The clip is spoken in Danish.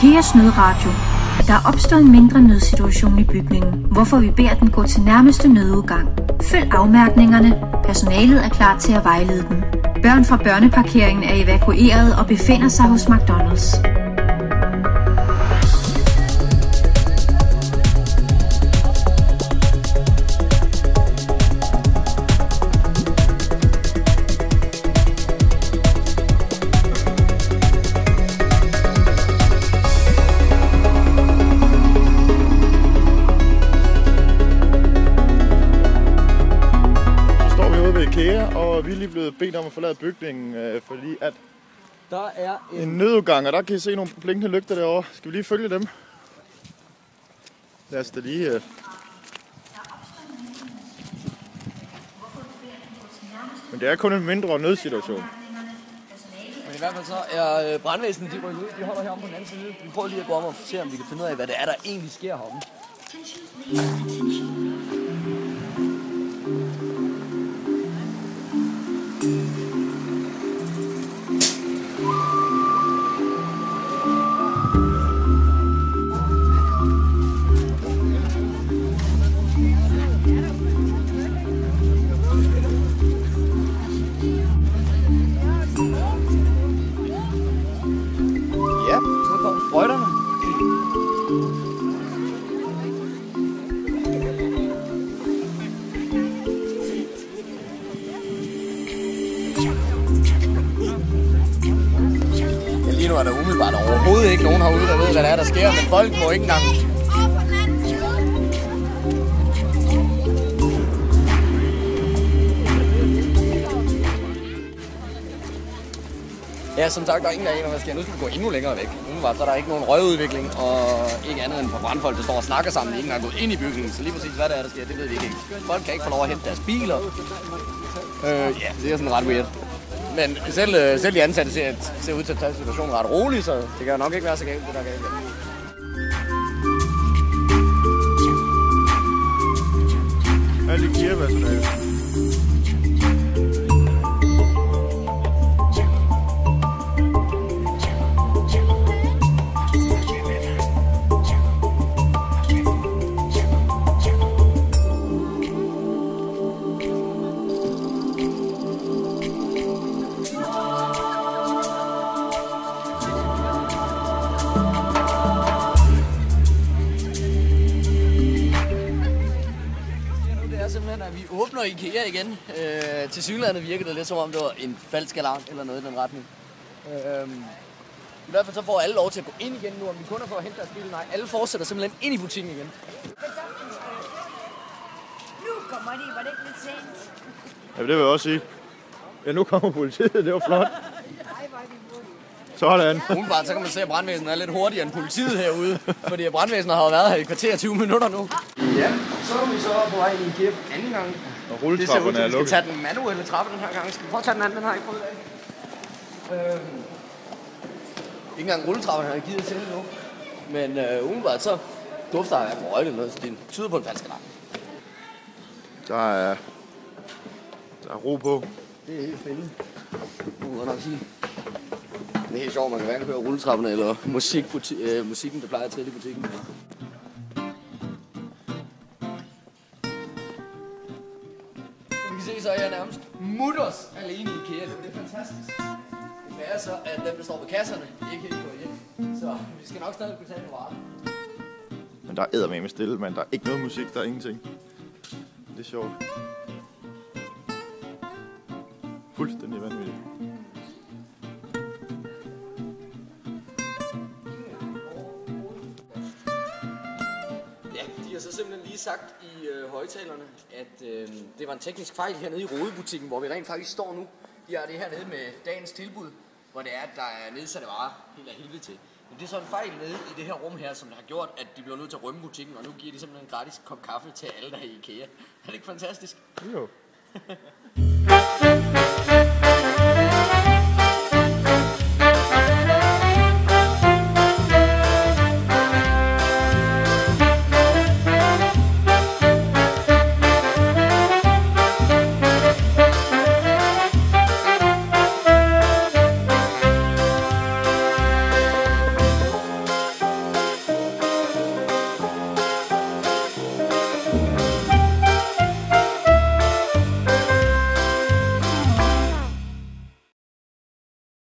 IKEAs nødradio. Der er opstået en mindre nødsituation i bygningen, hvorfor vi beder den gå til nærmeste nødudgang. Følg afmærkningerne. Personalet er klar til at vejlede dem. Børn fra børneparkeringen er evakueret og befinder sig hos McDonald's. Og vi er lige blevet bedt om at forlade bygningen, fordi at der er en nødudgang, og der kan I se nogle blinkende lygter derovre. Skal vi lige følge dem? Lad os da lige... Men det er kun en mindre nødsituation. Men i hvert fald så er brandvæsenet, de holder heromme på den anden side. Vi prøver lige at gå om og se, om vi kan finde ud af, hvad det er, der egentlig sker heromme. Ja, så kommer sprøjterne. Ja, lige nu er der umiddelbart overhovedet ikke nogen herude, der ved, hvad der er, der sker, men folk må ikke engang... Ja, som sagt, der er ingen, der aner, hvad der sker. Nu skal vi gå endnu længere væk. Umiddelbart så er der ikke nogen røgudvikling, og ikke andet end på brandfolk, der står og snakker sammen. Ingen er gået ind i bygningen, så lige præcis hvad der er, der sker, det ved vi ikke. Folk kan ikke få lov at hente deres biler. Ja, det er sådan ret weird. Men selv de ansatte ser ud til at tage situationen ret roligt, så det kan nok ikke være så galt, det der er galt. Alle IKEA-personale. Simpelthen, at vi åbner IKEA igen. Til synligheden virkede det lidt som om det var en falsk alarm eller noget i den retning. I hvert fald så får alle lov til at gå ind igen nu, om vi kun er for at hente deres bil. Nej, alle fortsætter simpelthen ind i butikken igen. Nu kommer de, var det ikke lidt sent? Ja, det vil jeg også sige. Ja, nu kommer politiet, det var flot. Sådan. Umiddelbart så kan man se, at brandvæsenet er lidt hurtigere end politiet herude, fordi brandvæsenet har været her i kvarter 20 minutter nu. Ja, så er vi så på vej i IKEA anden gang. Og rulletrapperne er lukket. Vi skal tage den manuelle trappe den her gang. Skal vi prøve at tage den anden, den har jeg ikke prøvet af. Ikke engang rulletrapperne har jeg givet til nu. Men umiddelbart så dufter jeg på røg eller noget, så det tyder på en falsk alarm. Der er ro på. Det er helt spændende. Nu må jeg nok sige. Det er helt sjovt, man kan hverken høre rulletrapperne eller musikken, der plejer at trille i butikken. Som vi kan se, så er jeg nærmest mutters alene i IKEA. Det er fantastisk. Det er så, at dem, der står ved kasserne, ikke helt går hjem. Så vi skal nok stadig betale på varer. Men der er eddermame stille, men der er ikke noget musik, der er ingenting. Det er sjovt. Fuldstændig vanvittigt. De har så simpelthen lige sagt i højtalerne, at det var en teknisk fejl hernede i Rodebutikken, hvor vi rent faktisk står nu. De har det hernede med dagens tilbud, hvor det er, at der er nedsatte varer helt af helvede til. Men det er så en fejl nede i det her rum her, som har gjort, at de bliver nødt til at rømme butikken, og nu giver de simpelthen en gratis kop kaffe til alle, der er i IKEA. Er det ikke fantastisk? Jo.